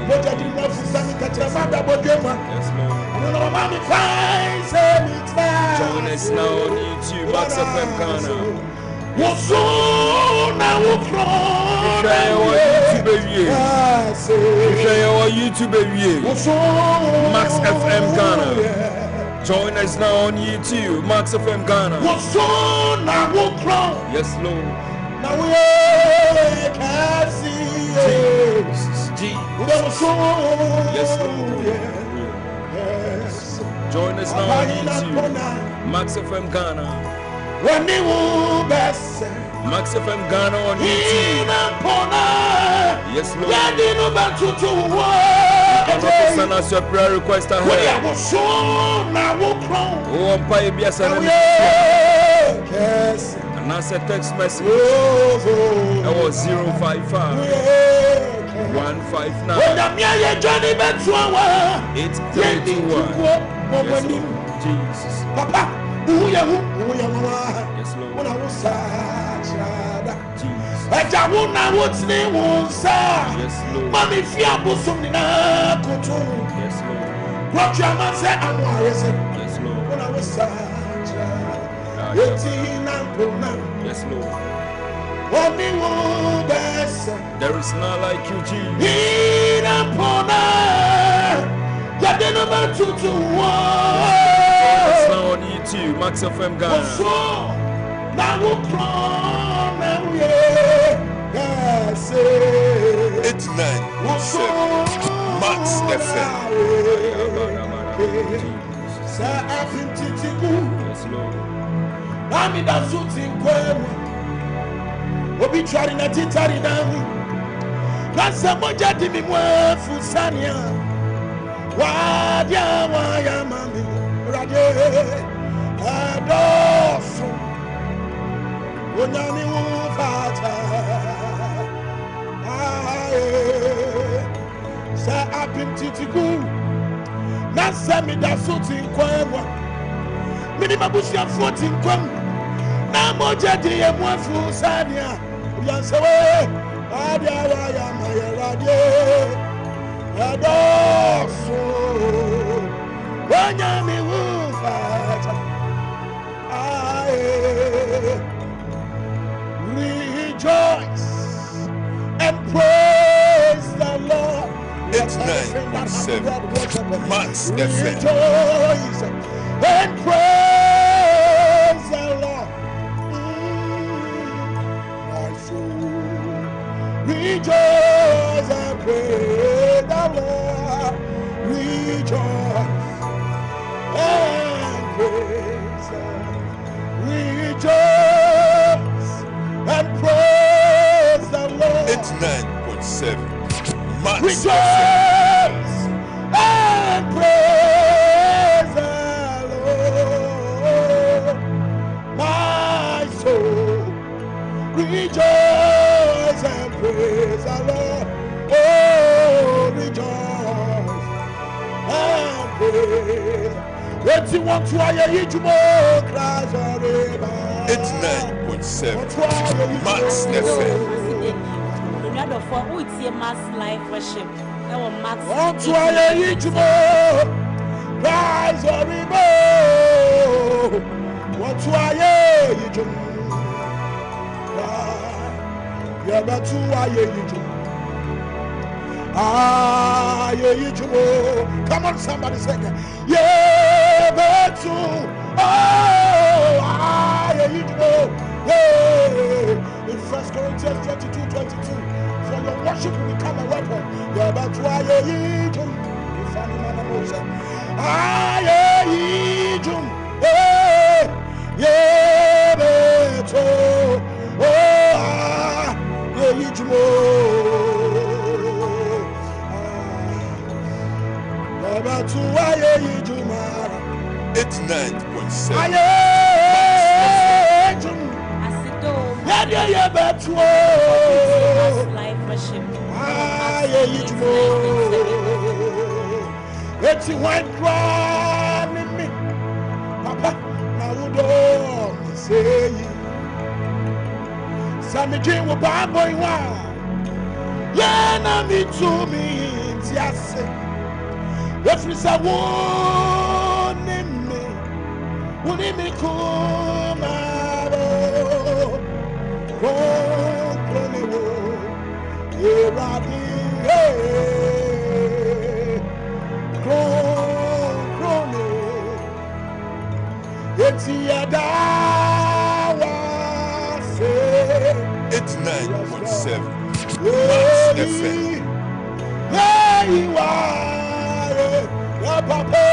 What I did not stand in Katamada Bodema. Yes, Lord. No, Mammy Fine, say it's now. Join us now on YouTube, Max FM Ghana. What's on now from? Share our YouTube baby. Share our YouTube baby. Max FM Ghana. Join us now on YouTube, Max FM Ghana. What's on now from? Yes, Lord. Now we can see Jesus. Yes, Lord. Yes. Join us now on YouTube, Max FM Ghana. When you best Max FM Ghana on YouTube. Yes, Lord. You can send us your prayer request ahead. Oh, Empire BSN. Yes. And that's a text message. That was 055 159 8321. Jesus. Papa. Yes, Lord. When I was Jesus. I what's name was Yes, Lord. Mommy Fiabo Sumina Kutu. Yes, Lord. What your man said, I'm worried. Yes, Lord. When I was Yes, Lord. There is none like you, Jesus. It's now on YouTube, Max FM Ghana. It's 9.7 Max FM. Yes, Lord. I'm that shooting Kweku. Obi trying na titari na. Kasa moja di mi mwa fusania. Wadia waya mami radie adofu. Onyami ufata. Sa apim titiku. Na sami da shooting Kweku. Minimum bushia 14 kwam. Na moja di ye mwafu sania yansewe adia wa ya mayelade adofu wanyami wufata rejoice and praise the Lord. It's 9.7 Max FM. Rejoice and praise the Lord. Rejoice and praise the Lord. Rejoice and praise the Lord. Rejoice and praise the Lord. It's 9.7 Max Rejoice FM. and praise the Lord. My soul, rejoice and praise the Lord. Oh, rejoice and praise. What you want to hear you tomorrow, cries forever. It's 9.7 Max FM. Mass live worship. That was Max. Want to hear you tomorrow, cries forever. Want to hear you tomorrow. Yeah, but to come on, somebody say that. Yeah, but to yeah. In 1 Corinthians 22:22, for your worship will become a weapon. Yeah, but to if anyone knows it. Yeah, but It's 9.7 live worship. It's white crying me, Papa. Now don't say Sammy Jane will buy boy. Yeah, na me to me. Tiase. If it's a one in me, Kumaro. It's 89.7 Max FM. There you are, Papa.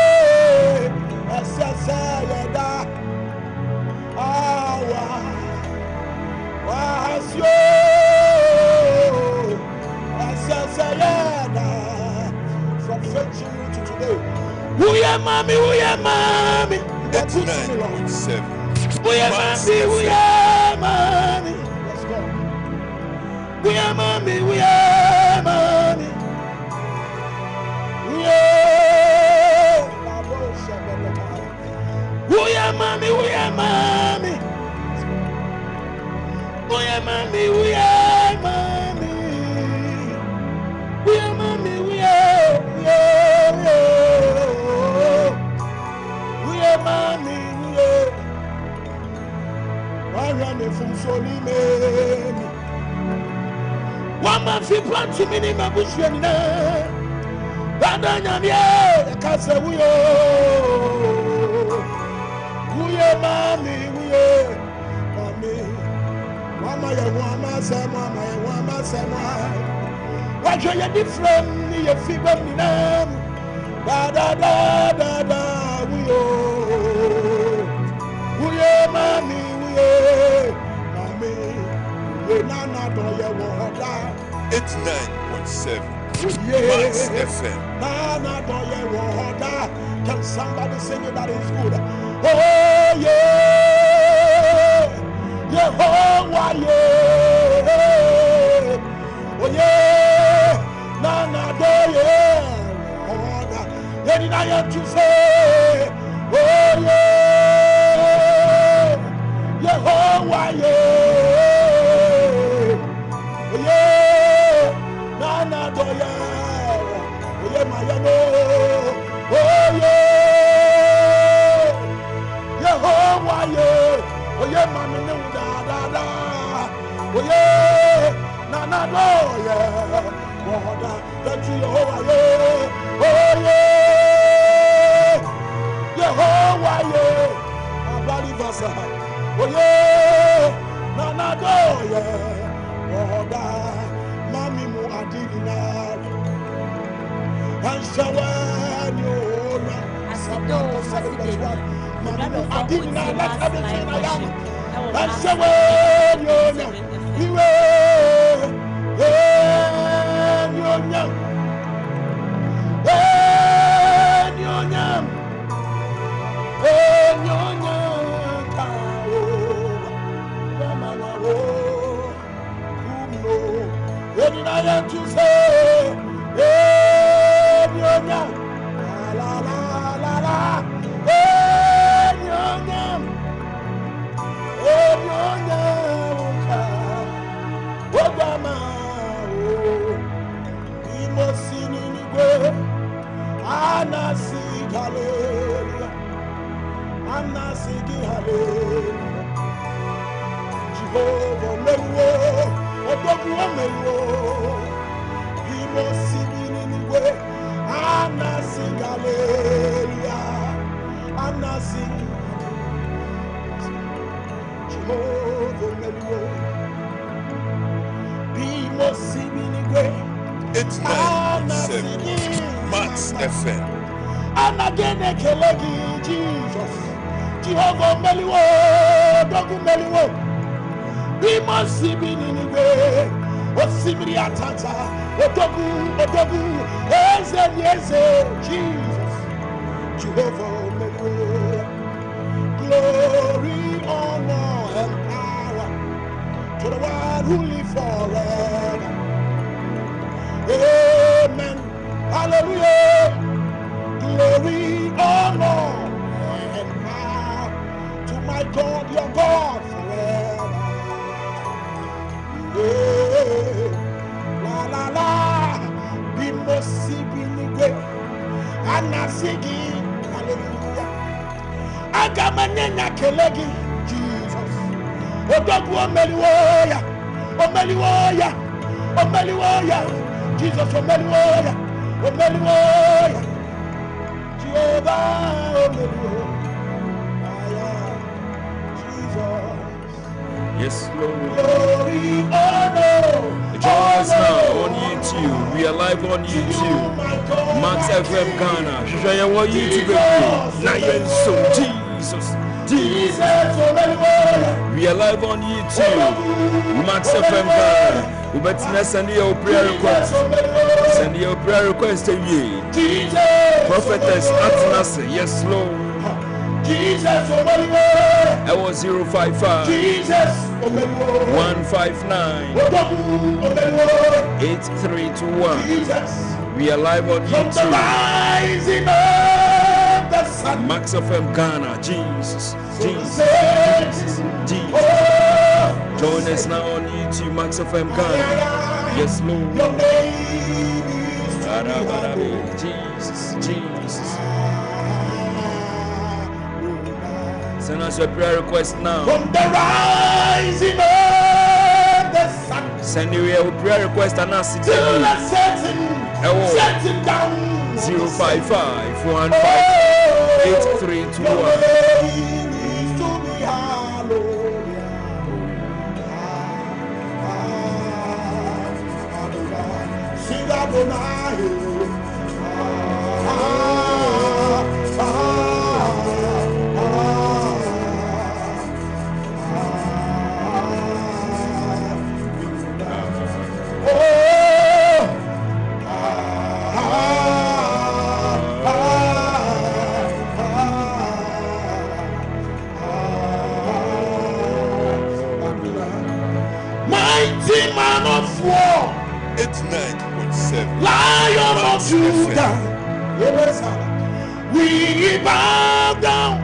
From century to today. Who ya mommy? 89.7 We are Max mommy, we FM. are mommy. Let's go. We are mommy, we are mommy. We are mommy, we are mommy. We are mommy, we are mommy. We are mommy, we are mommy, we are. I run from Sony man. One man fi plan to minimum bush and Badanya, Casa, we are mommy, we are mommy. Mama, what are you different? You figure me now. We are mommy, mommy. We nana do ya water. 89.7 Yeah. Max FM. Nana do ya water. Can somebody sing it that is good? Oh yeah, Yehovah yeah. Oh yeah, Nana do ya water. Then I have to say, oh yeah, Yehovah yeah. Oh yeah, Nana do ya. Oh yeah, Mayano. Oh yeah, Yehovah yeah. Oh yeah, Mami no da. Oh yeah, Nana do ya. Water, that's Yehovah yeah. Oh yeah, Yehovah yeah. Abali vasa. Oh yeah, Nana do ya. Water, Mami mu adina. And shower you. Mami mu adina. Let's have it in a young. And shower you. It's 9.7 Max FM. And again, Jesus, Jehovah Meliwo, Dogu Meliwo. We must see me in the way. What Simri Atata, Odogu, yes, Jesus, Jehovah Meliwo. Glory, honor, and power to the one who lives forever. Amen. Hallelujah. Glory, honor, and power to my God, your God, forever. Yeah. La la la. Be mercy, be Anasigi, hallelujah. Agamanena kelegi, Jesus. Odogu omeliwoya, omeliwoya, omeliwoya. Jesus omeliwoya, omeliwoya. Jehovah omeliwoya. Jesus. Yes, Lord. Glory, honor. Join us now on YouTube. We are live on YouTube. Max FM Ghana. Shaya wa YouTube. Now you're so Jesus. Jesus. We are live on YouTube. Max FM Ghana. We better send your prayer request. Send your prayer request to you. Prophetess Atnase. Yes, Lord. Jesus, I was 055 Jesus, 159 8321. Jesus. We are live on From the YouTube. rising of the sun, Max FM Ghana. Jesus. Jesus. Jesus. oh, Join us now on YouTube. Max FM Ghana. Yes, Lord. your name is Jesus. Jesus. Send us a prayer request now. from the rising of the sun Send you a prayer request and ask it till the setting down. 055 158 8321. Your name is to be hallowed. Sing Adonai. Mighty man of war, 89.7. Lion of Max Judah, yes, we bow down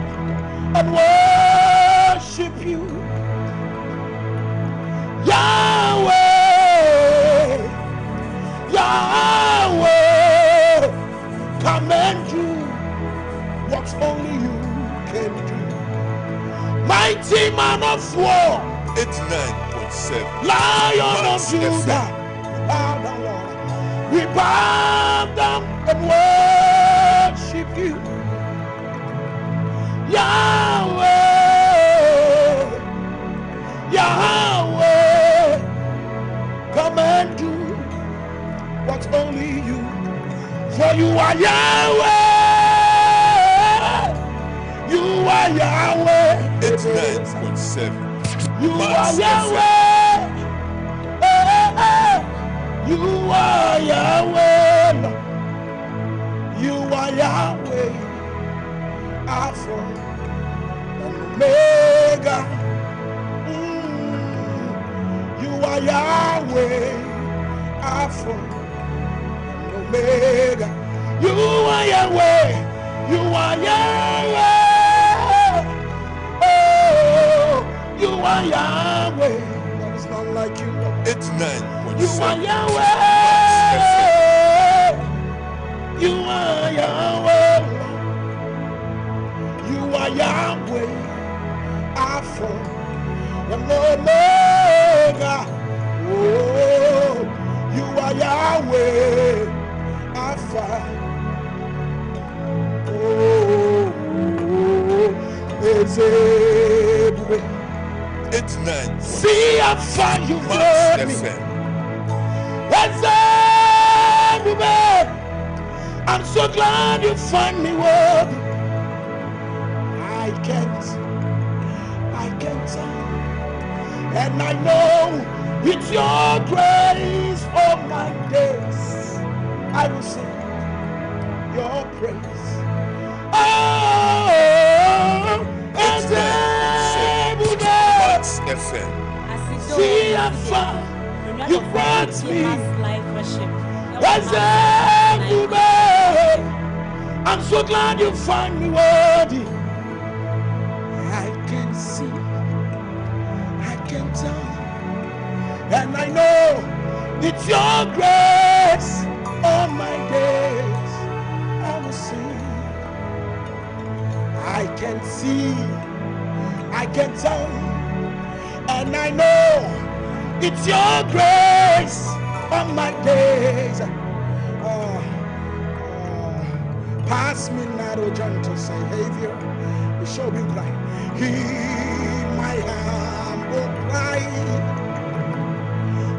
and worship you, Yahweh, Yahweh. Come and do what only you can do. Mighty man of war, 89.7. Lion Max of Judah, FM. we bow down and worship you, Yahweh, Yahweh. Come and do what only you, for you are Yahweh, you are Yahweh, 89.7. you are Max Yahweh. You are Yahweh, you are Yahweh, Alpha and Omega. You are Yahweh, Alpha and Omega. You are Yahweh, you are Yahweh. Oh, you are Yahweh. There is none like you, Lord. 89.7. You are Yahweh. You are Yahweh. You are Yahweh. Alpha and Omega. Oh, you are Yahweh. Alpha. Oh, it's everywhere. 89. See how far you Max brought me. FM. I'm so glad you find me worthy. I can't tell. And I know it's your grace all my days. I will sing your praise. Oh, and 89.7. Max FM. see how far you brought me. Live worship. I'm so glad you find me worthy. I can see, I can tell, and I know it's your grace all my days. can see, I can tell, and I know it's your grace on my days. Pass me not, O gentle Savior. You show me cry. Hear my humble cry.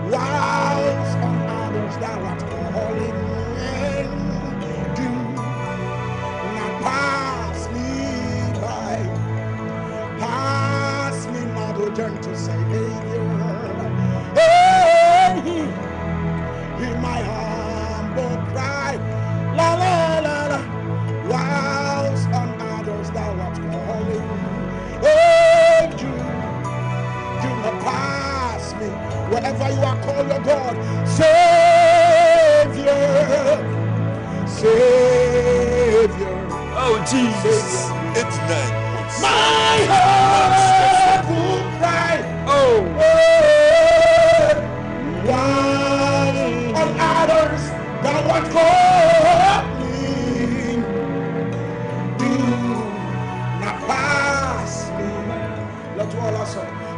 Whilst on others thou art calling, do not pass me by. Pass me not, O gentle Savior. Hey, hear my humble cry. La la la la. Whilst on others thou art calling, oh, do not pass me. Wherever you are, call your God, Savior, Savior. Oh, Jesus. 89.7. My heart will cry. Oh, whilst on others thou art calling.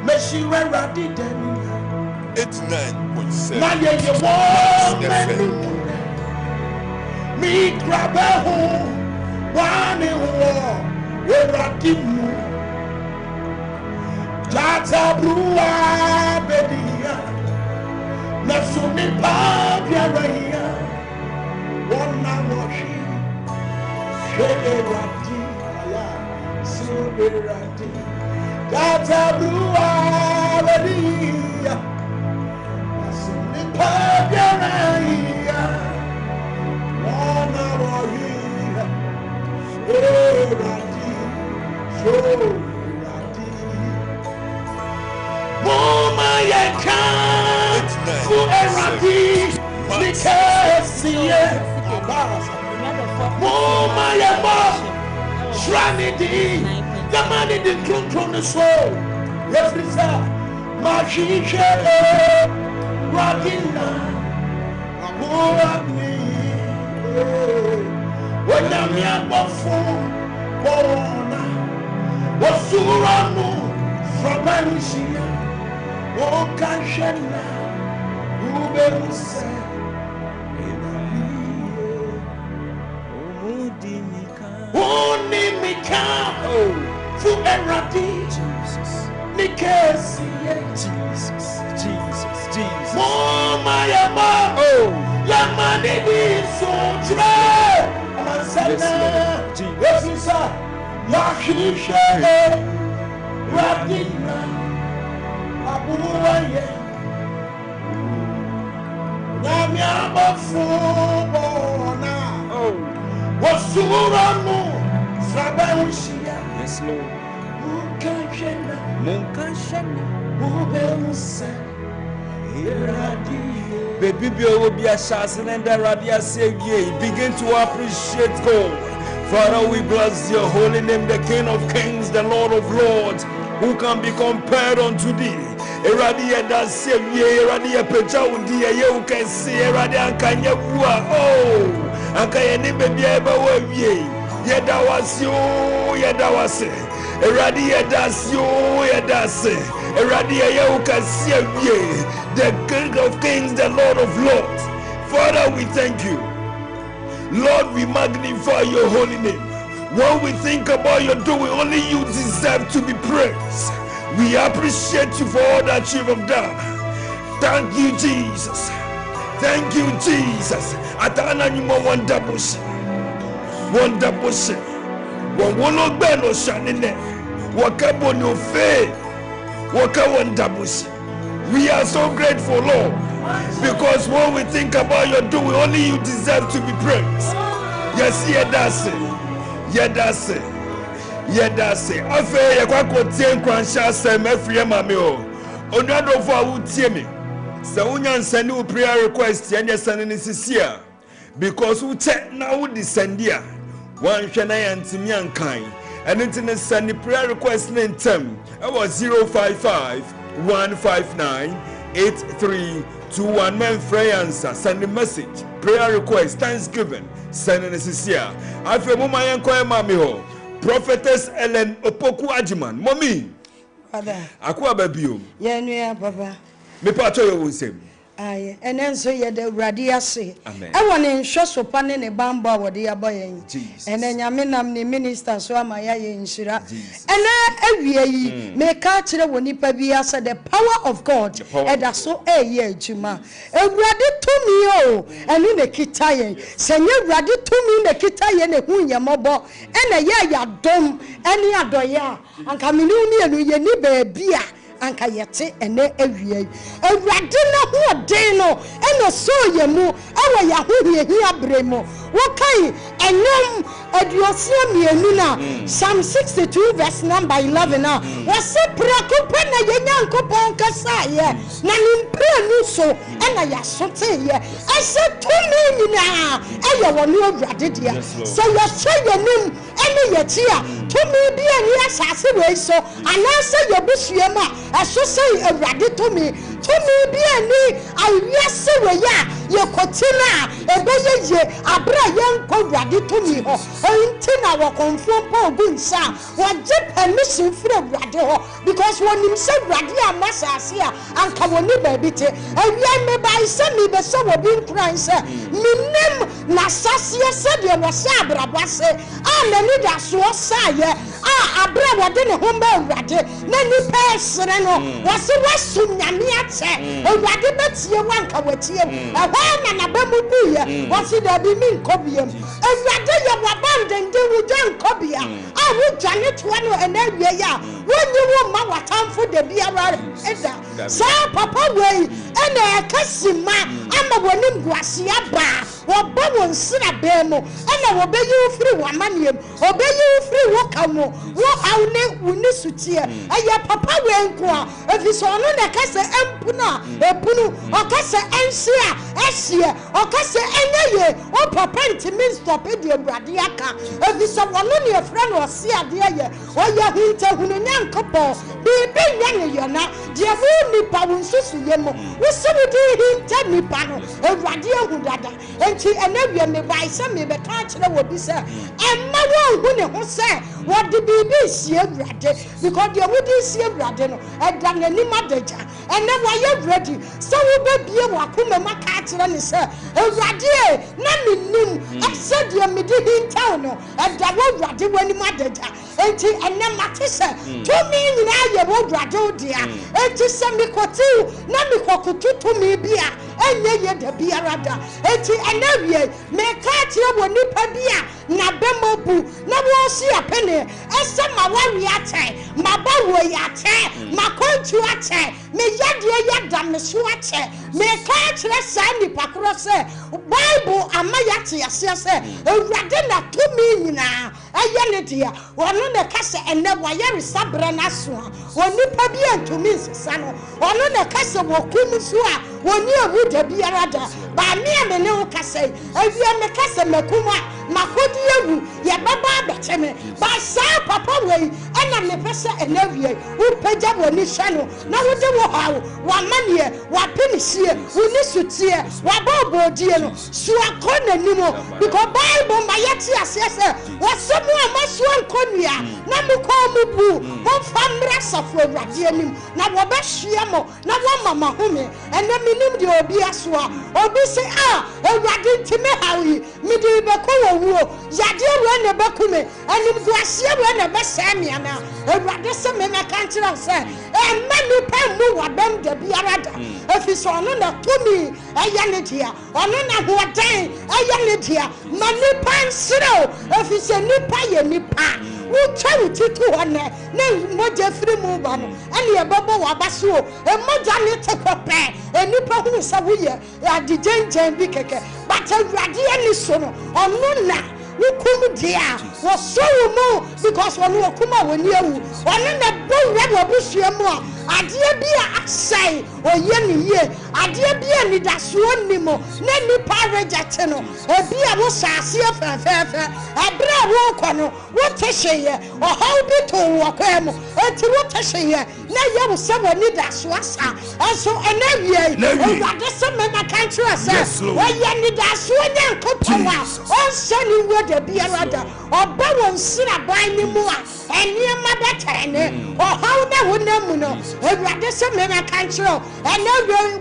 Meshira did 89.7. FM. Me grab a home, one in war, where I did move. Jata Brua, Bedia, Nasuni Pabia, one now washi, Sherati, Jata Brua, Bedia, Nasuni Pabia, one now washi, Sherati, Moma yeka ku erati nikesiye Moma yema shranidi Yamani di kronkron so Refrisa Majije Radina Abuami Wanyami abofu Bona Wasuranu Frabanishia O Kashana, Uberuse, Unimika, Fu Erati, Jesus, Nikesi, Jesus, Mama Yama, Yamani, so dry, Masana, Jesus, Yahisha, Radina. Abuwaye Nyamyama fubona Wasuranu Sabarushia. Yes, Lord. Munkashena Ubeusa Iradi. Baby, will be a shassin and the radia savior. Begin to appreciate God. Father, we bless your holy name, the King of Kings, the Lord of Lords. Who can be compared unto thee? Eradia da sevye, eradia pecha udia ye can see eradia ankanya bua. Oh, ankanya ni baby eba wewe. Yeda wasyo, yeda wase. Eradia dasyo, yeda se. Eradia ye can see the King of Kings, the Lord of Lords. Father, we thank you. Lord, we magnify your holy name. When we think about your doing, only you deserve to be praised. We appreciate you for all that you have done. Thank you, Jesus. Thank you, Jesus. Atana nyuma wonderbush. Wonderbush. Wonwono beno shanine. Wakabo no fe. Waka wonderbush. We are so grateful, Lord, because when we think about your doing, only you deserve to be praised. Yes, yeah, that's it. Yedase afe yakwako tie nkwansha sem afie mame o onado fo awu tie me se wonya nsane wo prayer request enya sane ne sisia because wo che na wo descend a wan hwe na yantimi ankan ene ntine sane prayer request ne ntem e was 055 159 8321 men free answer send a message prayer request thanksgiving send in sisia afi mo mayen ko e ma me ho Prophetess Ellen Opoku Ajiman. Mommy. Father. Akwa babio. Yeah, no, Papa. Me pato yo wonsem. Aye, and then so you the radia say. Amen. I want to show so pan in a bamba what they are buying. Jesus. And then Yaminam the minister so am I in Shira. And I may catch the Wonipa Bia said the power of God. And that's so a year, Juma. And ready to me, oh, and in the Kitayan. Send you ready to me in the Kitayan, a Hunya Mobo, and a ya dom, and ya doya, and Camiluni and you need beer. Anka yete ene ewie awurade na ho den no ene so ye mu ewe ya ho hie abremo wokai enom aduosia mienu na Psalm 62 verse number 11 na wose prakope na ye nyankopon kasa ye na nimpre ni so ene ya sote ye ese tumi nyina eye wono awurade dia so ye hye yenim ene ye ti a tumi bi ani asase we so anase ye busuema aso say awurade to me bi ani awiase we ya ye kotina ebeye ye abra ye nko awurade to me ho enti na wo konfom pa ogunsa wo je permission free awurade ho because won nim say awurade amasase a anka woni ba bi te awia me ba ise mi be so wo bi nkran se minnem na sase se de wo sa abrabase a nani da so sa ye a abra wode ne ho ba awurade na ni pesre no wase wasum nyame ate awurade betie wanka watie ehwa na bamu buye wase da bi min kobiem awurade ye wabandende wujan kobia a wujane toa no enawie ya wonyi wo ma watamfo de biara eda sa papa wei ena ekasima ama wonim guase aba woba won sira be mo ena wobeyi ofiri wamaniem obeyi ofiri wokamo wo awne wuni sutie aya papa wei nko a efisono na kase empuna ebunu okase ensia esie okase enye o papa ntimi stop e de brade aka efiso wono ne efra no ose ade ye oya hinte hunu nyankopo bibi nyane yona de wu nipa wonsusu yemo wo se wo di hinte nipa no ewrade ehudada enti enawie me bai se me be ka kire wo bi se emma wo hu ne ho se wo de bibi sie ewrade because de wo di sie ewrade no eda nani madaja ene wa ye ready so wo be bie wo akoma maka kire ne se ewrade na minnim ase de me di hinte no eda wo ewrade wani madaja enti ene mate se to me nyina ye wo ewrade odia enti se me kotu na me kokutu to me bia enye ye de biarada enti enawie me ka kire wo nipa bia na bemobu na wo si apene ese ma wawi ate ma ba wo yate ma kontu ate me yade yada me so ate me ka kire sa nipa kro se Bible ama yate yase se ewrade na to me nyina eye ne dia wono ne ka se ene wo ye resabra na so wo nipa bia ntumi nsesa no wono ne ka se wo kum so a woni awu da biarada ba me amene wo ka se awia me ka se makuma makodi ewu ye baba abeteme ba sa papa wei ena me pese enawie wo pagya woni hwano na wo de wo hawo wa manie wa penisie woni sutie wa babodie no so akona nimo because Bible ma yeti asese wasemu amaso nkonua na mko mubu mo famra safo awrade anim na wo be hwie mo na wo mama home ena minim de obi asoa obi se awrade ntime hawi midi be ko wo yade we ne bekume anim guase we ne be samia na awrade se me na kantra se mani pemu wa bem de biarada efiso no na tumi aya ne dia ono na hoden aya ne dia mani pansiro efise nipa ye nipa wo twa titu hone na moja firi mu ba no ene ye babo wa baso e moja ne tekope enipa hu sa wo ye adijenjen bi keke but awrade ani so no ono na wukum dia wo so mu because wonu okuma woni ewu onu na bo we wo busua mu ade bia asai oye ni ye ade bia ni da so nimo na nipa reject no bia wo saase afafaafa abra wo kono wo tehye o how bi to wo kwemu enti wo tehye na ye wo se woni da so asa aso enawie o ade se me na country asa wo ye ni da so nyankopon a on se ni da biara da oba won sira ban ni mu a eniema betene o haw na wonamu no ewurade se me na kan kiro ene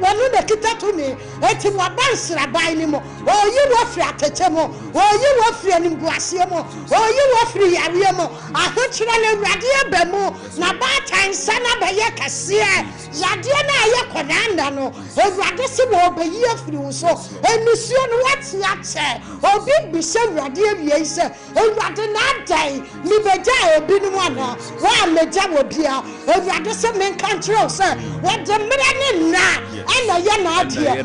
wonu de kita to me eti wa ban sira ban ni mu oyi wo firi atete mu oyi wo firi animguase mu oyi wo firi yare mu ahokyere na ewurade aba mu na ba tan sana ba ye kase yade na ye konanda no ewurade se wo ba yi afiri wo so enisuo no wati ache obi bi se ewurade awie se ewurade na dai ni beja obi no ana wa meja wo bia ewurade se men kan kire se wo de mra ne na ana ye na ade o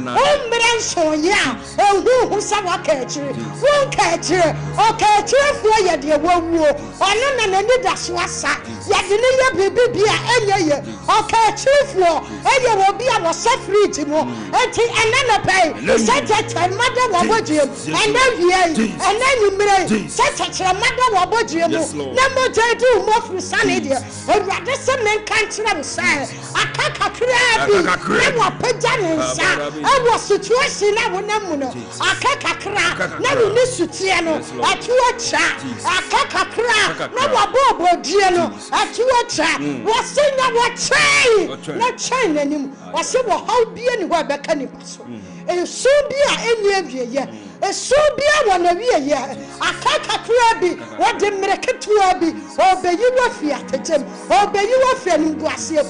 mra nso ya ehu sa wa ka akire wo ka akire o ka akire fu ye de wo wuo ono na ni da so asa ye de ne ye bibi bia enye ye o ka akire fu eye wo bia wo safriti mo enti enana pay sete mother wo bodie ena wie ena nyumre sete mother wo bodie mo na mo jedu mo fru sane de ewurade se men kan kire mo sai akaka kra bi na wo pagya ne nsa e situation na wo na mu no akaka kra na wo ni sutie no atu acha akaka kra na wo bobodie no atu acha wo senya wo chai na chai nanim wo se wo how bia ni ho abeka ni paso enso bia enye avieye eso bia wo na wieye akaka kra bi wo de mreketua bi obeyi wo fi atetem obeyi wo fi animguase o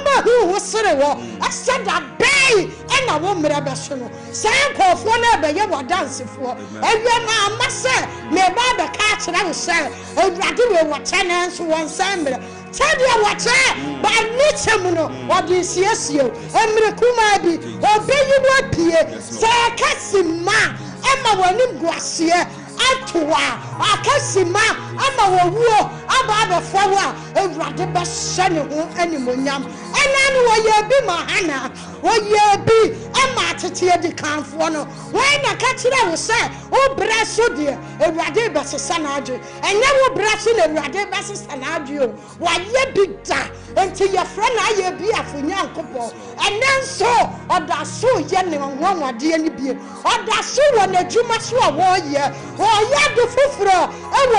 ma hu sere wo asada bay ena wo mre be so no san kofo na beye wo dance fo ewie na amase me ba be ka kire wo se ewurade we wo tena nso won sambre Tadia water, but Nichamuno, or the CSU, Emre Kumabi, or Baby Wapie, Sakasima, Emma Wanim Guasia, Atua, Akasima, Emma War, Ababa Fawa, and Radaba Sanu, and Munyam, and then will be Mahana, will you be Emma Tatia de Canfono, when I catch it, I will say, oh, Brasso dear, a Radeba Sanajo, and never Brasso and Radeba Sanajo, why ye big da, until your friend I be a Funyan couple, and then so, or that so young and one or dear be, or that so when the Jumasua warrior, or yet the Fufro, I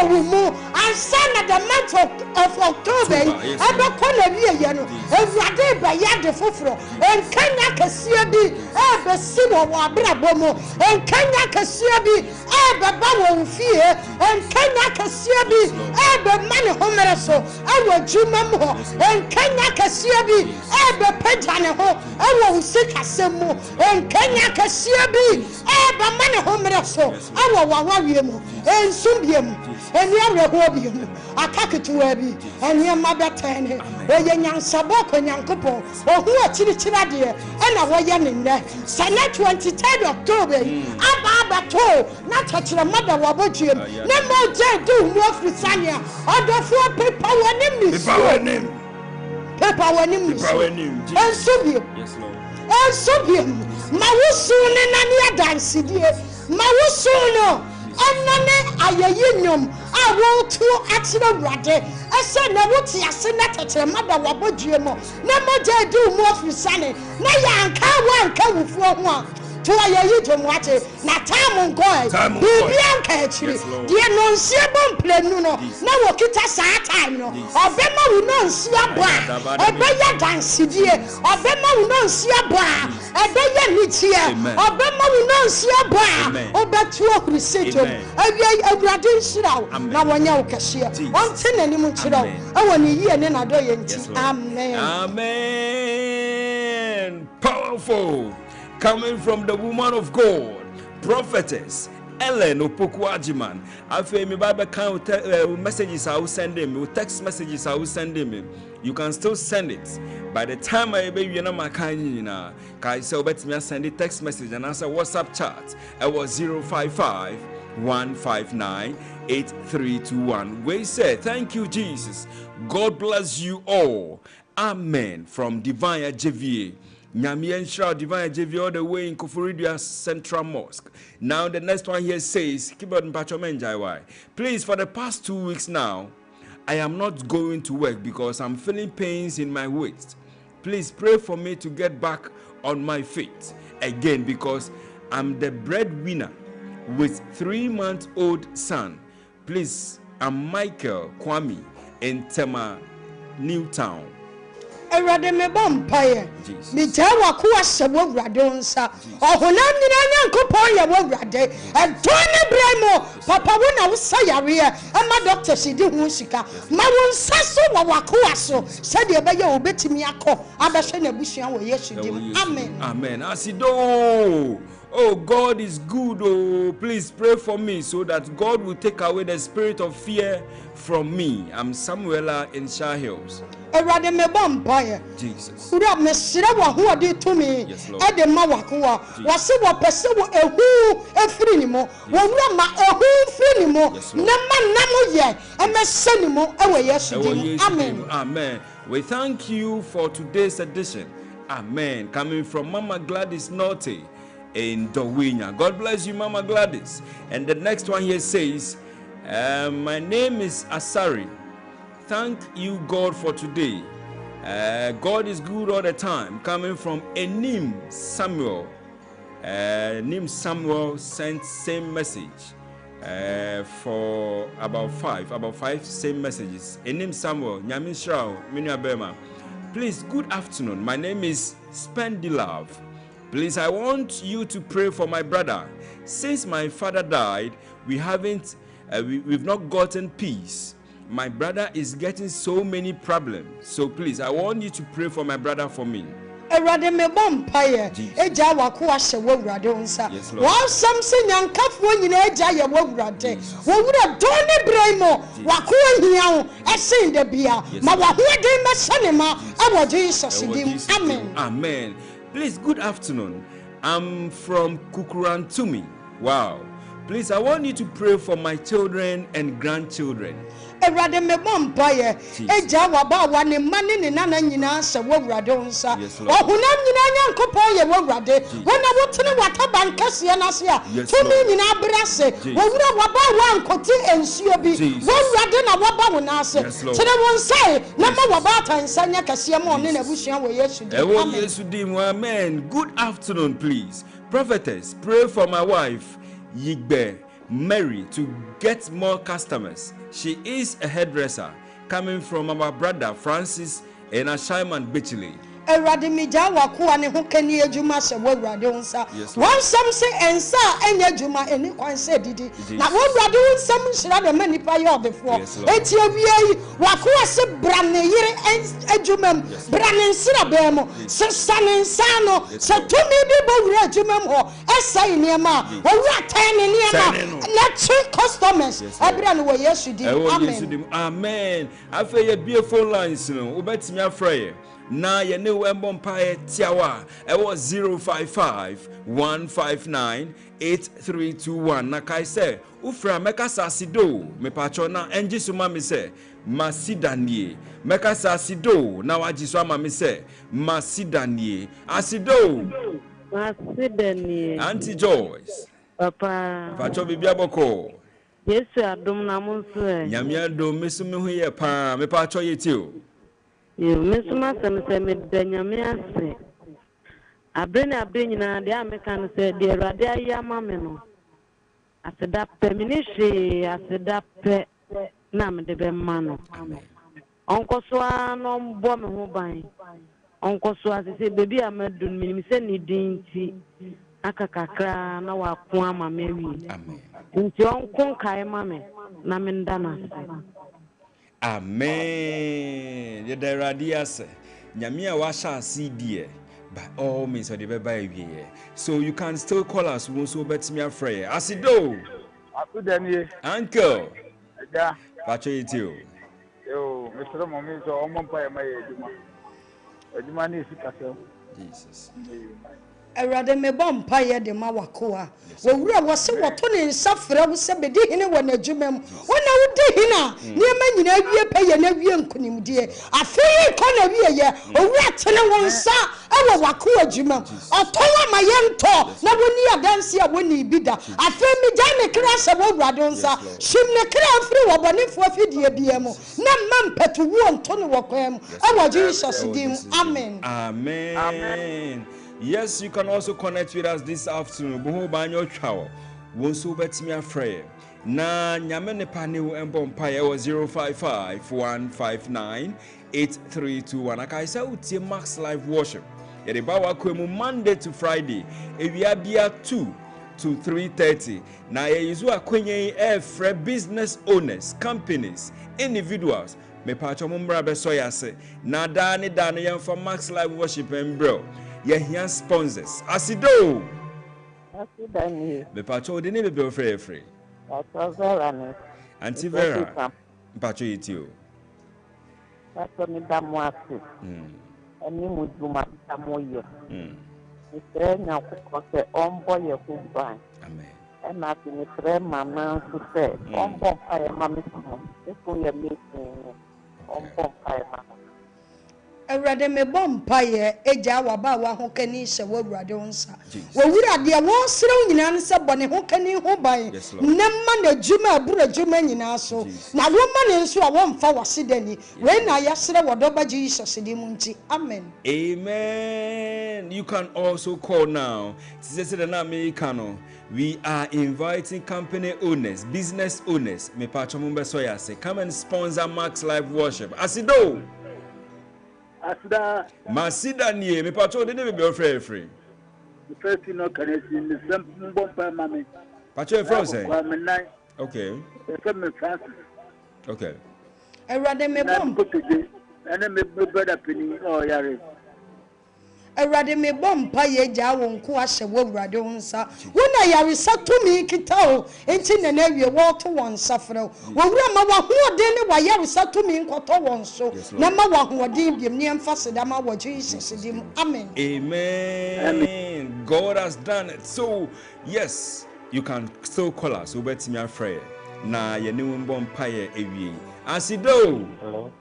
will move, and son at the month of October, I don't call a year, and Radeba Yad the Fufro, and Kanya Kasiabi, Eba Simo Wabrabomo, and Kanya Kasiabi, Eba Bawo Fear, and Kanya Kasiabi, Eba Mani Homeraso, Ewa Jumamo, and Kenya Kasiabi, Eba Pejanaho, Ewa Sikasemo, and Kenya Kasiabi, Eba Mani Homeraso, Ewa Wawabiemo, and Sumbium, and Yamabium, Akakatuabi, and Yamabatan, where Yan Saboko and Yankopo, or who are Chirichiradia, and a Wayan in there. Sana 23rd October, Abato, not touch the mother Wabojium, no more J do more for Sanya, other 4 people were named. Papa wanim and Subium. Yes, Lord. And Subium. Mawusun and Ania dance, dear. Mawusuno. And none ayayinum. I want to accident rade. I said, no, what's your senator, mother Wabojumo. No more do more for Sunny. Naya and Kawan come for one. To a you to watch it, not time on going. Bianca, dear non seabon plenuno, no kita sa time no, or Bema will not see a bar, a better dance, dear, or Bema will not see a bar, a better meteor, or Bema will not see a bar, or better who sit to a gradin shroud, now one young cashier, 110 anymore shroud. I want to hear another. Amen. Amen. Powerful. Coming from the woman of God, prophetess Ellen Opoku Ajiman. After me Bible count messages I will send him, text messages I will send him. You can still send it. By the time I be you know my kind na, kai say bet me send the text message and answer WhatsApp chat. It was 055 159 8321. We say thank you Jesus. God bless you all. Amen. From Divine JVA. Nyamian Shroud Divine JV all the way in Kufuridia Central Mosque. Now the next one here says, keyboard and Pachomenjai. Please, for the past 2 weeks now, I am not going to work because I'm feeling pains in my waist. Please pray for me to get back on my feet again because I'm the breadwinner with 3-month-old son. Please, I'm Michael Kwame in Tema, Newtown. Erade me bompaye mi jawa ku asebo wrade onsa ohonam nyina nyankopon ye wo wrade edone bremo papa wo na wo sayare ama doctor sidi hu sika ma wo nsaso wo wakoa so sede ebe ye obetimi akọ abehwe na busuan wo Yesu dim amen amen asido. Oh, God is good. Oh, please pray for me so that God will take away the spirit of fear from me. I'm Samuela in Shah Hills. Erade me bompaye Jesus. Ura me sire wo ho ade tumi e de ma wakoa wase wo pese wo ehu efiri ni mo wo wura ma ehu efiri ni mo na ma na mo ye e me se ni mo e we Yesu dim amen amen. We thank you for today's edition. Amen. Coming from Mama Gladys Norte in Dowinya. God bless you, Mama Gladys. And the next one here says, my name is Asari. Thank you, God, for today. God is good all the time. Coming from Enim Samuel. Enim Samuel sent same message for about five same messages. Enim Samuel, Nyamin Shrao, Minyabema. Please, good afternoon. My name is Spendilove. Please, I want you to pray for my brother. Since my father died, we've not gotten peace. My brother is getting so many problems. So please, I want you to pray for my brother for me. Erade me bompaye eja wakoa hye wo wrade onsa wa samse nyankafo nyina eja ye wo wrade wo wura doni bremo wakoa hia ho esen da bia ma wa ho den ma sanema awo Jesus dim amen amen. Please, good afternoon. I'm from Kukurantumi. Wow. Please, I want you to pray for my children and grandchildren. Erade me bompaye eja waba wa ne mane ne nana nyina se wo wrade onsa ohunam nyina nyankopon ye wo wrade wona wotene wataban kase na se a tumi nyina brase wo wura waba wa nkoti ensuo bi wo wrade na waba wo na se tene won sai na ma waba atansanya kase ma one na busuan wo Yesu dim amen. Good afternoon, please. Prophetess, pray for my wife Yigbe Mary to get more customers. She is a hairdresser coming from our brother Francis and Ashaiman Bichile. Erade mi jawa kuwa ne ho kani adwuma se wo wrade onsa wansam se ensa enya adwuma eni kwanse didi na wo wrade onsam nhyira de manipa ye odefo eti awie wakoa se brane yire adwuma brane nsira be mo se sane nsano se tumi bi bo wura adwuma ho esai niema wo wura tan ne niema na two customers abira no wo Yesu dim amen amen. Afa ye bie phone lines no obetimi afraye na ye ne wembo mpae tiawa ewo 055-159-8321 na kai se ufra meka sasido me pacho na enjisu ma me se masidanie meka sasido na wajisu ama me se masidanie asido masidanie Auntie Joyce papa pacho bibia boko Yesu adom na monso nyamia do mesu me hu ye pa me pacho yetio mesuma se me danyame ase abre nyina de ameka no se de Awurade ayama me no aseda pe ministry aseda pe na me de be ma no onkoso no mbo me ho ban onkoso asese bebi amadun minim se ni dinti akakakra na wako ama mewi nti onkon kai ma me na me ndana se amen. Ye da radia se nyamia wa sha CD by all means or the bye. So you can still call us once so bet me afraid. Asido uncle yeah pacho yitio yo Mr. Mommy so omon pa ma eduma ni sikase Jesus Erade me bompa ye de ma wakoa wo wura wo se woto ne nsafra wo se bedi hene wo na adwumam wona wo di hina niema nyina wie pa ye na wie nkunimdie afei ko na wie ye owura tene wo nsa ewo wakoa adwumam otowa ma ye nto na woni adanse a woni bida afei mi gya ne kra se wo wurade nsa shim ne kra afri wo bonefo afidie bia mu na mampetu wo nto ne wo kwam ewo Jesus dim amen amen. Yes, you can also connect with us this afternoon. Buho banyo chao won so betimi afrɛ na nyame ne pa ne embo mpa ye 0551598321 akaisa utie Max Live Worship yede ba wa kwemu Monday to Friday ewia bia 2 to 3:30 na ye yizu akwenye efre business owners, companies, individuals me pacho mumbra beso yase na da ne yemfa Max Live Worship embro ye hia sponsors asido me pacho de ne be free Auntie Vera pacho yitio pacho mi damwasi eni mujuma tamoyo Mr. Nyakukose ombo yekuban. Amen. And I think it's mama to say, ombo pie mammy, if we are meeting ombo pie mamma. Awurade me bompaye eja waba wa hokani hye wawurade onsa wawura de won serew nyina ne se bone hokani ho ban namma na djuma abura djuma nyina so na woma ne nso a wonfa wasedani we na ya sere wodoba Jesus di mu nti amen. Amen. You can also call now. We are inviting company owners, business owners. Me pacho mumbe soya say come and sponsor Max Live Worship. Asido. Asida. Masida niye me pacho de ne be free. The first no can see the same mbompa mami. Pacho e frozen. Okay. Okay. Awurade me bompaye. And me brother Penny oh yare. Awurade me bompaye eja wonko ahye wawurade onsa wona yaresa tumi kitao enti na na wie wo to won safrew wawura ma wahoden ne wayaresa tumi nkoto won so na ma wahoden biem ne emfaseda ma wo Jesus dim amen. Amen. God has done it. So yes, you can still call us obetimi afre na ye ne won paye ewie asido. Hello.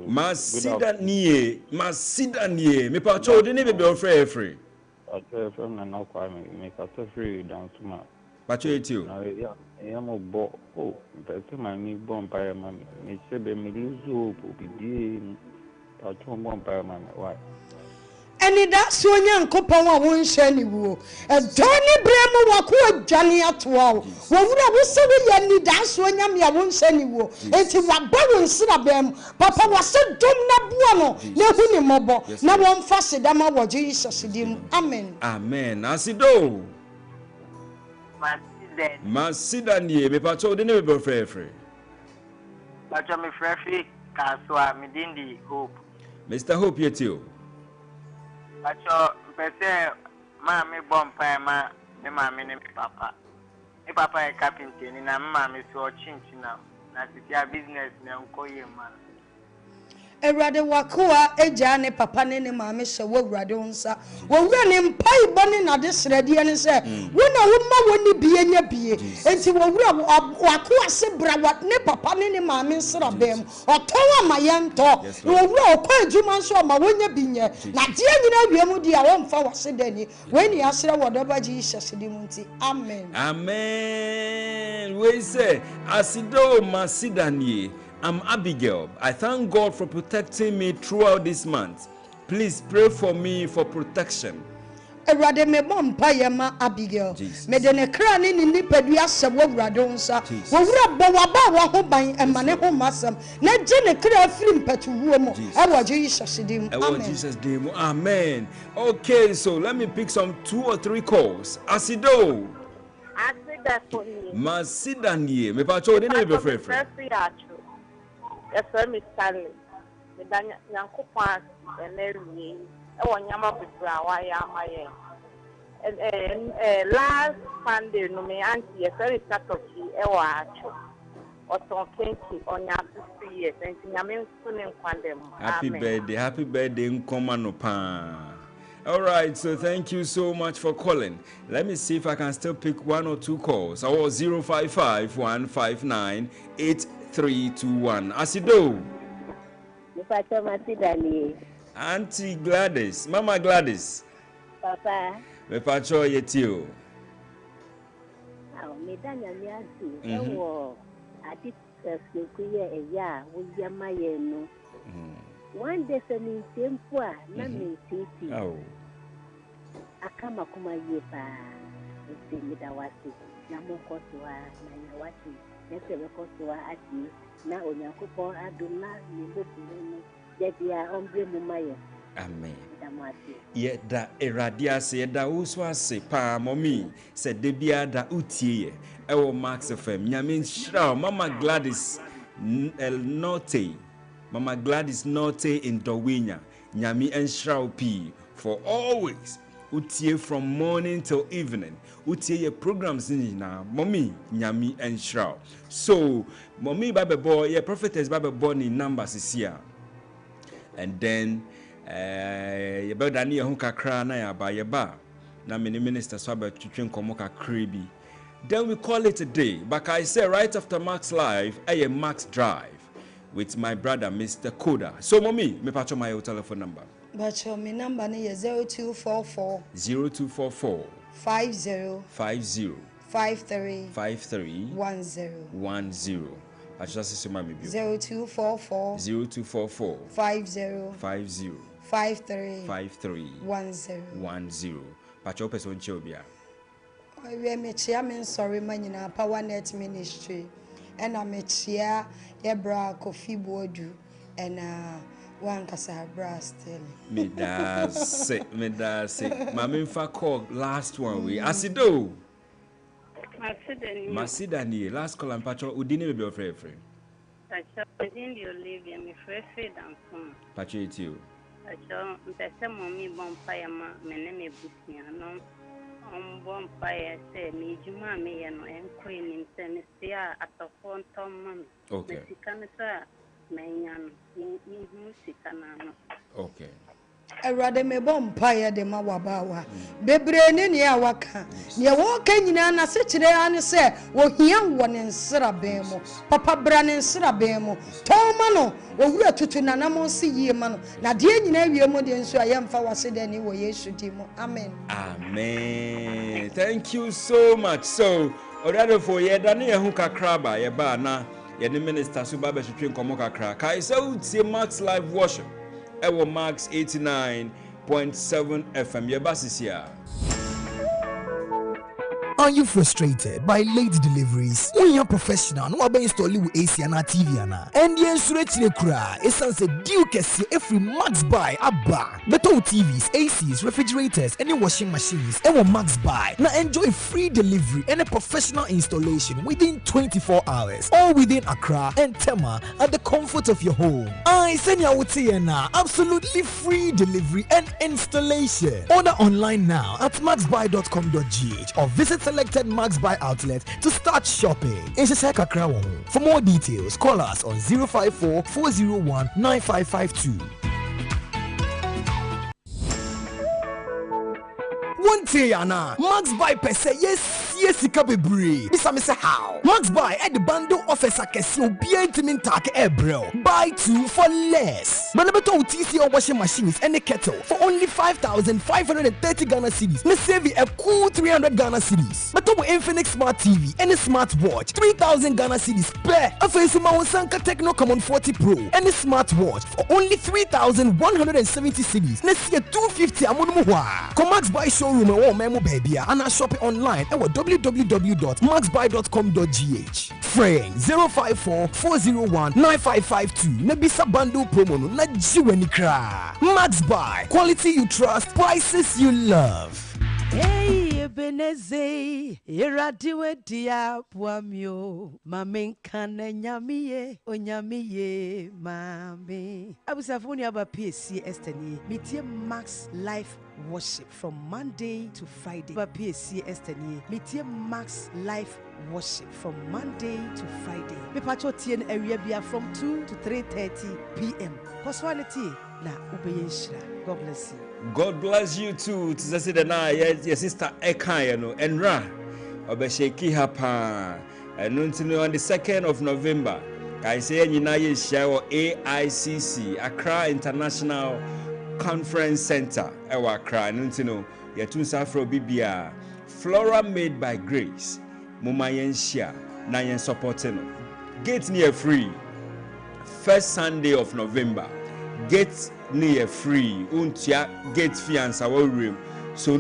Masida niye me pacho de ne be free. Pacho from na kwa me pacho free down to ma. Pacho etio. Ya mo bo pese ma mi bon pa ma me se be me luzo bibi pacho bon pa ma why. Eni da so nyankopon a won hye ni wo edoni bremu wako adwane atoa wo wura wo se wo ya ni da so nyam ya won hye ni wo enti waba won sira bem papa wase dom na bua no na hu ni mobo na won fa sedama wo Jesus dim amen. Amen. Asido. Masida niye me pacho de ne be free. Pacho me free kaswa me dindi Hope. Mr. Hope yetio. Pacho pese mami bompa ma me mami ne papa. Me papa e carpenter ni na mami so chinchi na sitia business na nkoye ma. Awurade wakoa eja ne papa ne maame hye wawurade onsa wawura ne mpai bone na de srade ne se wona woma woni bie nya bie enti wawura wakoa se bra ne papa ne maame nsra bem otowa mayento wawura okwa adwuma nso ma wonya binye na de nyina wiem di a wonfa wasedani weni asra wodoba Jesus di munti amen. Amen. We say asido masidanie. I'm Abigail. I thank God for protecting me throughout this month. Please pray for me for protection. Awurade me bompa yema Abigail. Me de ne kra ne ni padua se wawurade onsa. Wawura bo waba wa ho ban emane ho masam. Na je ne kra afiri mpatuwo mu. Ewo Jesus dim. Amen. Jesus dim. Amen. Okay, so let me pick some 2 or 3 calls. Asido. Asida for me. Masida nie. Me pa cho de ne be free. Yes, I'm Stanley. The Yankupans and Larry, I want Yama Bibra, why am I? And last Sunday, no, my auntie, a very start of the watch or some 20 on your 50 years, and Yamin soon in Quandem. Happy birthday, in Komanopa. All right, so thank you so much for calling. Let me see if I can still pick 1 or 2 calls. Our 055-159-8321. Asido. Auntie Gladys. Mama Gladys. Papa. Me pacho yetio. Me danya mi ati. Ewo ati kuye eya wo yama ye no. One day se mi tempo a na me titi. Oh. Akama kuma ye pa. nti meda wase na mokɔ so a na nya wase na sɛ bɛkɔ so a ati na onyankopɔn adom na ne bɔbunu no yɛde a ɔmbrɛ mu ma yɛ. Amen. Yeda eradia se yeda uso ase pa mommy said debia da utie ewo Max FM nyame nshira Mama Gladys Norte Mama Gladys Norte in Dowinya nyame nshira p for always utie from morning till evening utie your programs na mommy nyame nshira. So mommy babebo your prophetess babebo ni numbers here and then yeba dani ehun kakra na ya ba yeba na mini minister so ba twetwe nkomo kakra bi. Then we call it a day. But I say right after Max Live, I am Max Drive with my brother Mr. Koda. So mommy, me patch my telephone number. But your number is 0244 50 53 10. I just say my baby. 0244 50 53 10. Patch your person chobia. We are chairman sorry man in Power Net Ministry and I'm a chair Ebra Kofi Bodu and one Casa Brass still. Me that's it. Mammy fa call last one we Asido. Masidani last call and patcho Udini be your friend. Patcho in the Olivia me friend and son. Patcho it you. Patcho mpese mommy bonfire ma meneme busia no. Bonfire say me juma me no enko nim se me sia atofo ntom okay. Sikanisa menyan ni sikana no. Okay. Erade me bompire de ma wabawa bebre ne ne awaka ne wo ka nyina na se kire ane se wo hia wo ne nsra ben mo papa bra ne nsra ben mo toma no wo wura tutu na na mo se yie ma no na de nyina wie mo de nso ayemfa wase de ne wo Yesu di mo amen. Amen. Thank you so much. So already for ye da ne ehun kakra ba ye ba na ye ne minister so ba be twetwe nkomo kakra kai so tie Max Live worship ewo Max89.7 FM your basis here. Are you frustrated by late deliveries? When you're professional, no one install you AC and TV and the insurance kura. Essence a deal every Max buy abba. Beto TVs, ACs, refrigerators, any washing machines. Ewo Max buy. Now enjoy free delivery and a professional installation within 24 hours. All within Accra and Tema at the comfort of your home. I send you out here now. Absolutely free delivery and installation. Order online now at maxbuy.com.gh or visit selected Max Buy outlet to start shopping. For more details, call us on 054 401 9552. One day, Anna, Max Buy per se, yes, Kabebre. This I say how. Max Buy at the bundle offers a casio being take ebro. Buy two for less. Manabato TC or washing machines and a kettle for only 5,530 Ghana cedis. Me save you a cool 300 Ghana cedis. But to Infinix Smart TV and a smartwatch 3,000 Ghana cedis per. A face Sanka Techno Common 40 Pro and a smartwatch for only 3,170 cedis. Let's see a 250 Amunumuwa. Come Max Buy showroom and one memo baby and I shop it online at www.maxbuy.com.gh. Frame 054 401 9552. Nebisa bundle promo no na jiweni kra. Max Buy, quality you trust, prices you love. Hey, Ebeneze, iradiwe dia puamio, mame nkane nyamiye, onyamiye, mame. Abusafuni aba PSC Esteni, mitie Max Life Worship from Monday to Friday. Aba PSC Esteni, mitie Max Life Worship from Monday to Friday. Me pacho tien area bia from 2 to 3:30 p.m. Koswaneti na ubeyenshira. God bless you. God bless you too. To say that now, your sister Eka, and Ra, Obesheki Hapa, and on the 2nd of November. I say, you know, you share AICC, Accra International Conference Center, Accra, and you know, your two Safro Bibia, Flora made by Grace, Mumayensha, Nayan supporting. Get near free. First Sunday of November. Get near free. Untia get fee and our room. So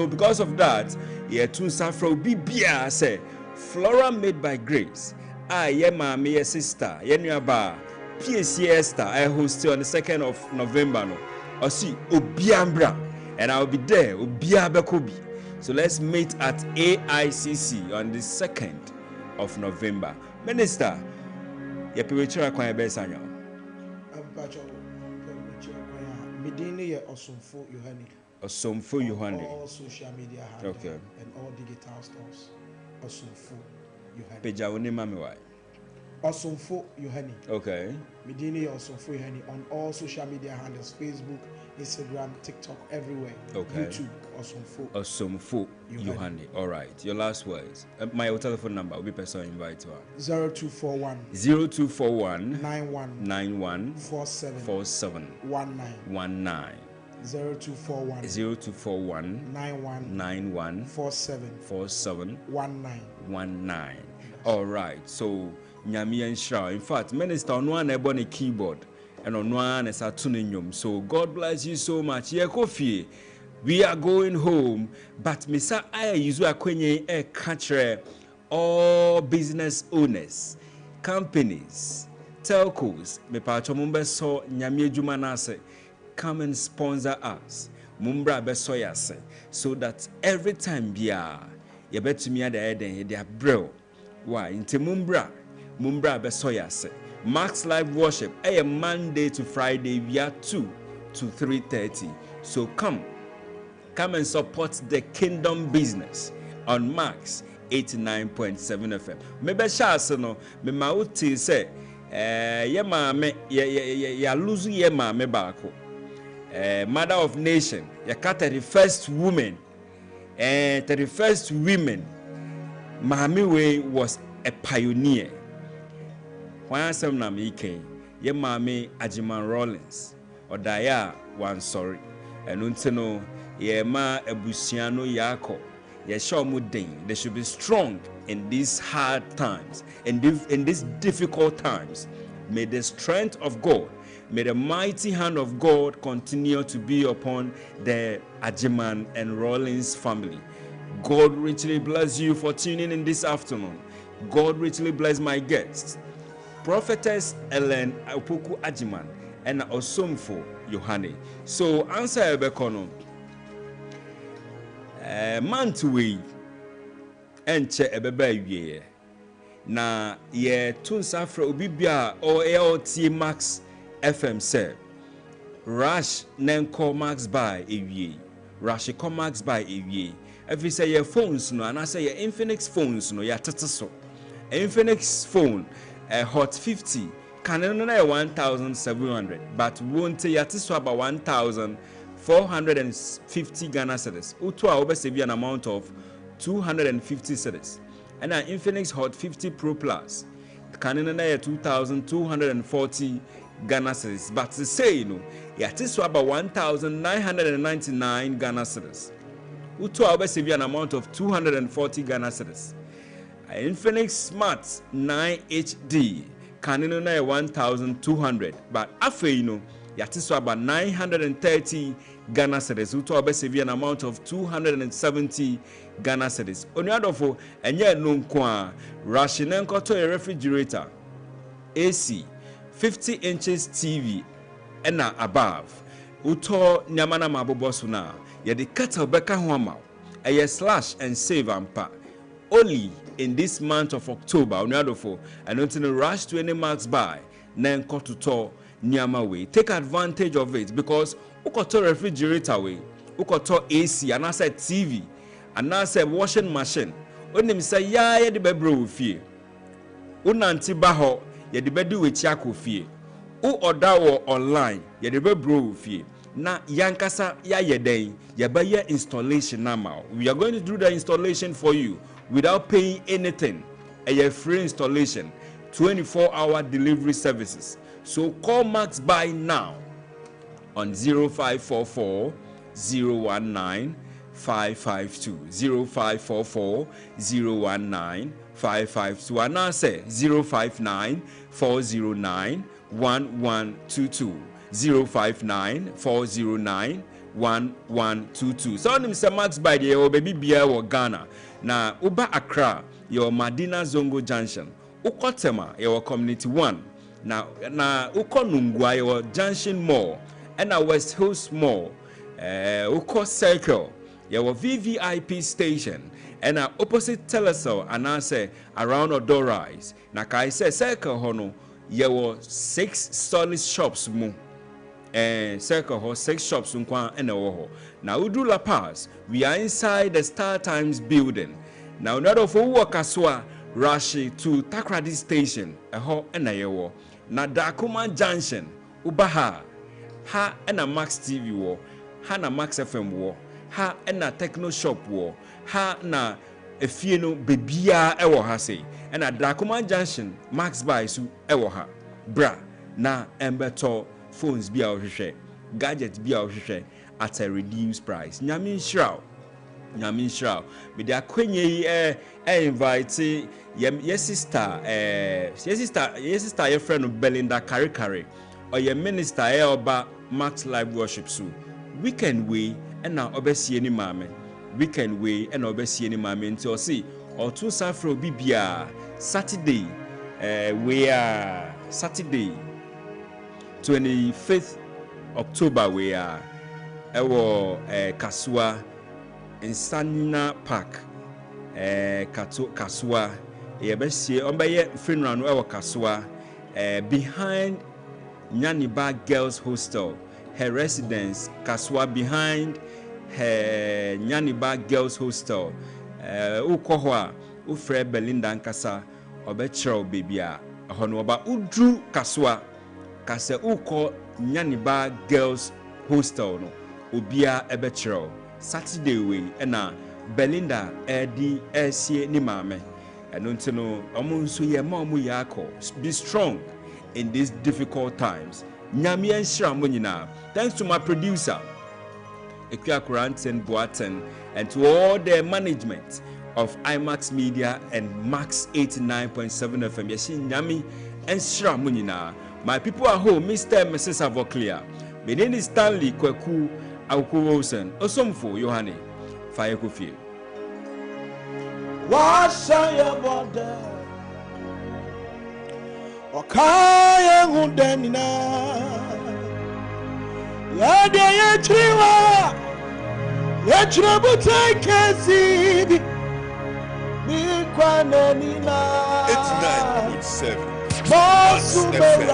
because of that, ye tun safra obi bia say Flora Made by Grace. Ye mama, ye sister, ye nuaba. PSC Esther, I host on the 2nd of November. No, I see Obiambra, and I'll be there. Obiabekobi. So let's meet at AICC on the 2nd of November. Minister, ye piwichira kwa besanyo. Medini ye Osumfo Yohani. Osumfo Yohani. All social media handles okay. And all digital stores. Osumfo Yohani. Peja woni mami why? Osumfo Yohani. Okay. Medini Osumfo Yohani on all social media handles: Facebook, Instagram, TikTok, everywhere. Okay. YouTube, Osumfo Yohani. All right. Your last words. My telephone number will be person invite to her. 0241 91 47 19 0241 91 47 19. All right. So Nyami and Shah. In fact, Minister on one ebony keyboard and on one is a tuninium. So God bless you so much. Yeah, coffee. We are going home, but Mr. I use a kwenye a catcher all business owners, companies, telcos. Me pa chomumbe so Nyami Jumanase. Come and sponsor us. Mumbra besoyase. So that every time bia you bet to me at the end, they are bro. Why? Into Mumbra besoyase. Max Live Worship, a Monday to Friday via 2 to 3:30. So come and support the kingdom business on Max 89.7 FM. Maybe shall no me mauti say ye mame ya lose ye mame bako. Mother of nation, ya 31st woman, 31st women. Mami Way was a pioneer. Why some na me ken? Ye mami Ajiman Rollins or Daya one sorry. And unteno ye ma ebusiano yako. Ye show muding. They should be strong in these hard times, in these difficult times. May the strength of God, may the mighty hand of God continue to be upon the Ajiman and Rollins family. God richly bless you for tuning in this afternoon. God richly bless my guests, Prophetess Ellen Opoku Ajiman and Osumfo Yohani. So answer Ebekono. Mantuwe enche ebebe ye na ye tunsafra obibia o ALT Max FM say Rush nenko Max by ewie Rush ko Max by ewie. If you say your phones no and I say your Infinix phones no ya teteso Infinix phone Hot 50 can no 1700 but won't ya teso about 1450 Ghana cedis. Utu a be an amount of 250 cedis. And an Infinix Hot 50 Pro Plus can no 2240 Ghana cedis. But to say you know ya teso about 1999 Ghana cedis. Utu a be an amount of 240 Ghana cedis. Infinix Smart 9 HD can no 1200 but afe you know yatiso about 930 Ghana cedis. Utu a be an amount of 270 Ghana cedis. Onyadofo enye no kwa Rashinenko to a refrigerator, AC, 50 inches TV and above. Uto nyamana mabobosu na yedi kettle beka ho ama eye slash and save ampa only in this month of October. Onyadofo and until the rush to any Max buy nenko to to nyama way. Take advantage of it because ukoto refrigerator way, ukoto AC and I said TV and I said washing machine. Onim say ya ye de bebro fie. Unanti baho ye de bedu we chiako fie. U order wo online ye de bebro fie. Na yankasa ya yeden ya buy installation now. We are going to do the installation for you without paying anything. A free installation, 24-hour delivery services. So call Max Buy now on 0544 019 552 0544 019 552 and I say 059 409 1122 059 409 1122. So Mr. Max by the baby beer or Ghana. Na Uba Accra, your Madina Zongo Junction. Ukotema, your Community 1. Na Ukonungwa, your Junction Mall. And our West Hills Mall. Uko Circle, your VVIP station. And opposite Telecel, and I say around Odorais. Na kai say Circle Hono, your 6 solid shops mu. Circle ho 6 shops unkwa ene now Udu La Paz, we are inside the Star Times building. Now not of Kaswa Rashi to Takradi station ho ene yewo. Na Dakuma Junction Ubaha ha ena Max TV wo, ha na Max FM wo, ha ena Techno Shop wo, ha na efieno bebia ewo ha say. Ena Dakuma Junction Max buy su ewo ha. Bra na embeto phones be our share, gadgets be our share at a reduced price. Nyamin Shroud. But they are invite your sister, your friend of Belinda Kari, or your minister, Elba Max Live Worship. So weekend way and now obesi any mammy. Weekend way and obesi any mammy until see or 2 Safro BBR Saturday. We are Saturday 25th October. We are Kasua in Sana Park. Kasua. Yebesi ombaye funeral no Kasua. Behind Nyaniba Girls Hostel. Her residence Kasua behind her Nyaniba Girls Hostel. Ukohwa ufre Belinda Nkasa obechro bebia. Hono oba udru Kasua. Kase uko Nyaniba Girls Hostel no obia ebechro Saturday way ena Belinda edi esie ni mame eno ntino omunso ye mamu yako. Be strong in these difficult times. Nyame enhira mo nyina. Thanks to my producer Ekua Kuranten Boaten and to all the management of IMAX Media and Max89.7 FM. Yeshi nyame enhira mo nyina. My people at home, Mr. and Mrs. Avoclia. My name is Stanley Kweku Awuku. Osomfo Yohane Fire Kofi. Wash your body. Okaya hundenina. Yade yetriwa. Yetrabuta kesibi. Mikwanenina. 89.7. Max FM.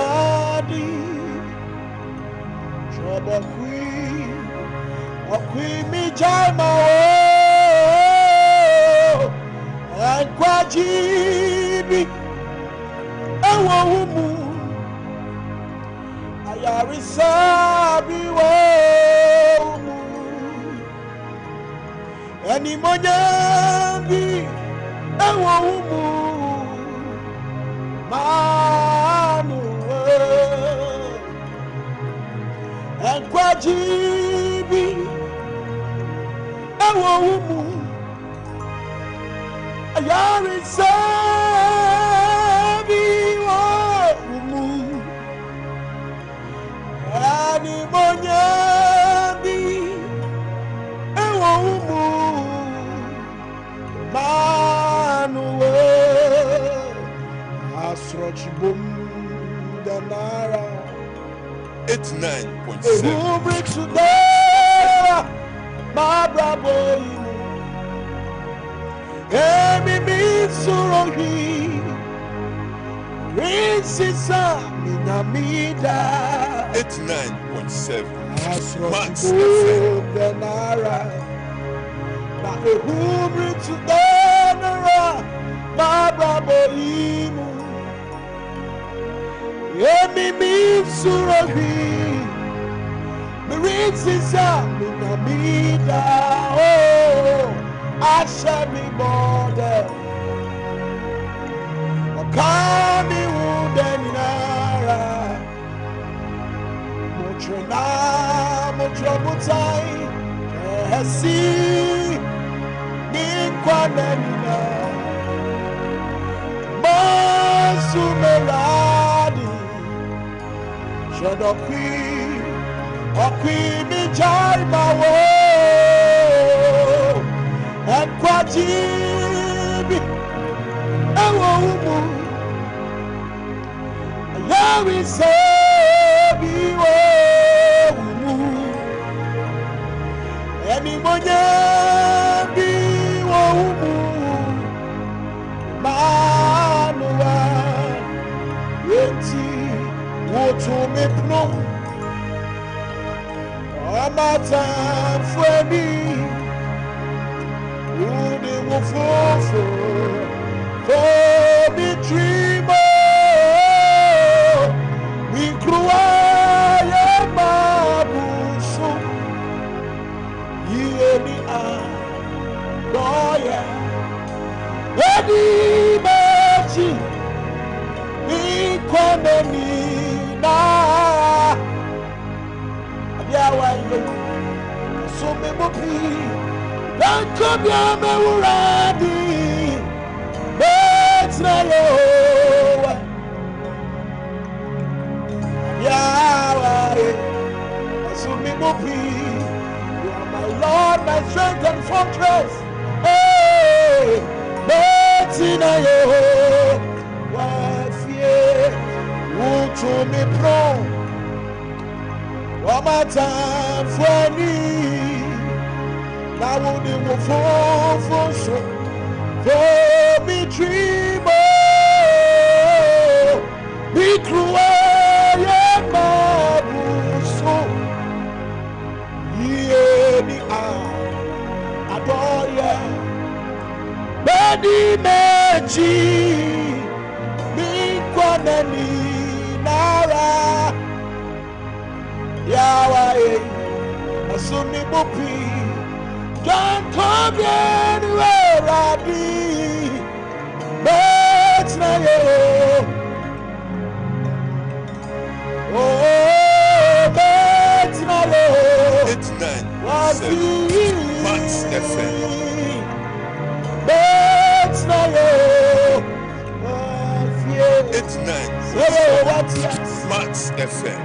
Trouble Queen, a Queen me Jama, and Quajibi, and Wahumu, Ayarisabi, and Imonyangi, and Wahumu. And Quajibi, and Wahumu, Ayarisabi, Wahumu, and Imonyabi, and Wahumu, Manuel, Asrochibum, Danara. 89.7. Who brings today, my bravo? Emi mi surohi, Rinsisa minamida. 89.7. Max FM. Na who brings today, my bravo? Emi mi surohi, Rinsisa minamida. Oh, Asha mi bode, Okami udenara, Motrobutai, Hesi, Nikwanenina, Masumeradi, Shodokwi, Okwi mi jai mawo and kwajibi ewo umu yawi sebi wo umu eni monye bi wo umu manuwa yenti wotu me pno amata fweni udi wofofo for me dreamer we grew up babuso yeni a doya edi mechi ni kwaneni na yawayo so me mopi dan kobia me uradi betra yo yawayo so me mopi you are my Lord, my strength and fortress. Hey, betra yo wa fie wuto me pro one more time for me. Now would it will fall for so for me dreamer be cruel and so yeah the adore ya body mechi me kwanani nara Yahweh, asumi bupi, don't come anywhere I be, but now you, oh, but now you, 89.7 Max FM, but now you, 89.7 Max FM.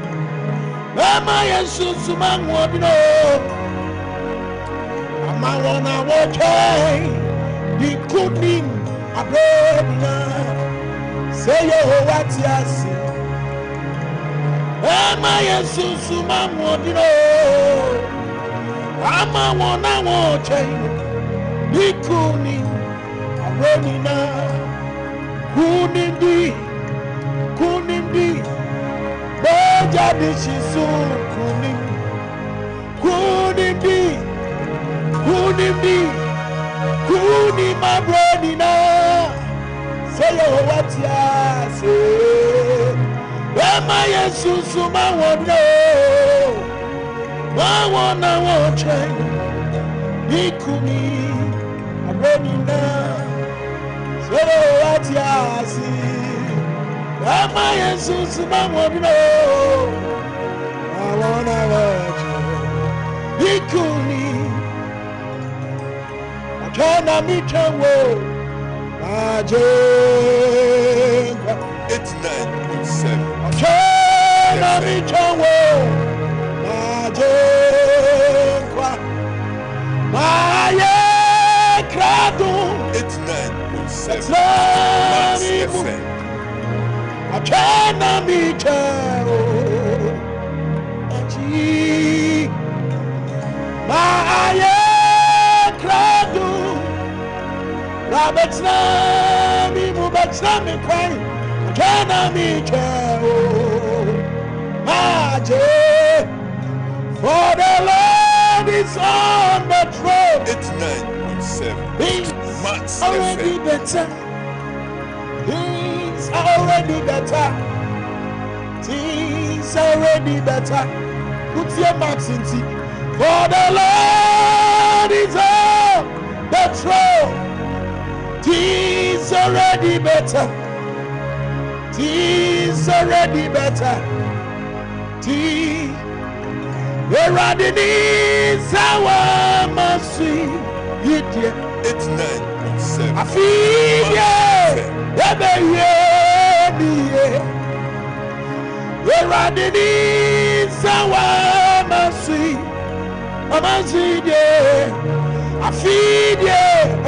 Mama Yesu mangwabino Amawana wokai Di kunim abedina Say Yehovah tiasi Mama Yesu mangwabino Amawana wokai Di kunim abedina Kunim di Beja di shisu kuni my brody na say yo what ya say Ema Yesu suma wono wa wona wo chen ikuni my brody na say yo what ya say Ema Yesu suma wono I wanna watch you. Ikuni Akana michawo Ajenga 89.7 Akana michawo Ajenga Maye kradu 89.7 Max FM Akana michawo Maye kradu Rabetna mi mubetna mi kwai Akana mi chao Maje For the Lord is on the throne 89.7 He's Max already FM better He's already better He's already better Put your marks in tea For the Lord is on the throne He's already better He's already better We're running in our mercy 89.7 I feel We're running in our mercy Amazide, Afide,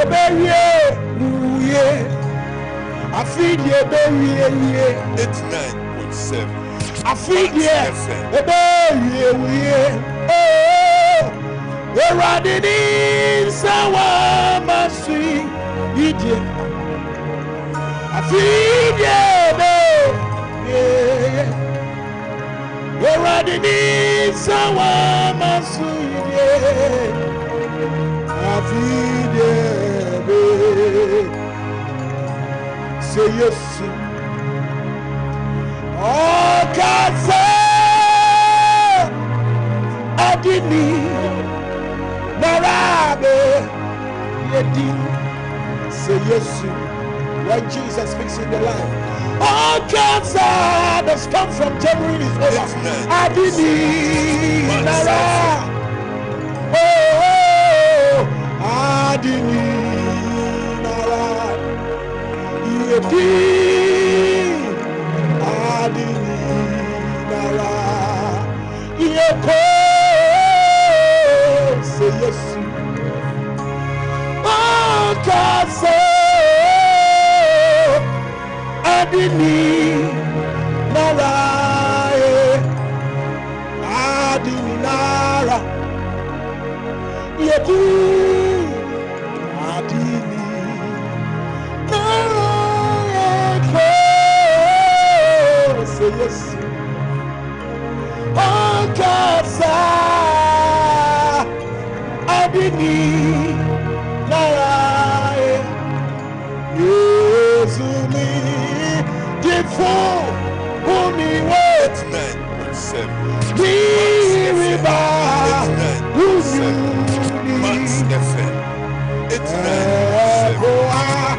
Eberie, Uye, Afide, Eberie, 89.7. Afide, Eberie, Uye, oh, Eradini, Sawa, Masi, Ide, Afide, Eberie, Eradini, Sawa, Masi, Afide, say yes. Oh, God, Adini, Narabe, Yedi, say yes. When Jesus speaks in the line, all cancer that's come from January is over. Adini, Nara, oh, Adini, Nara, Yedi, Adini, Nara, Yeko, say yes. Oh, cancer. Adini Nara, Adini Nara, Yedu Adini Nara, say yes. Oh, Kasa Adini Nara, Yezumi. Who me wait 9.7.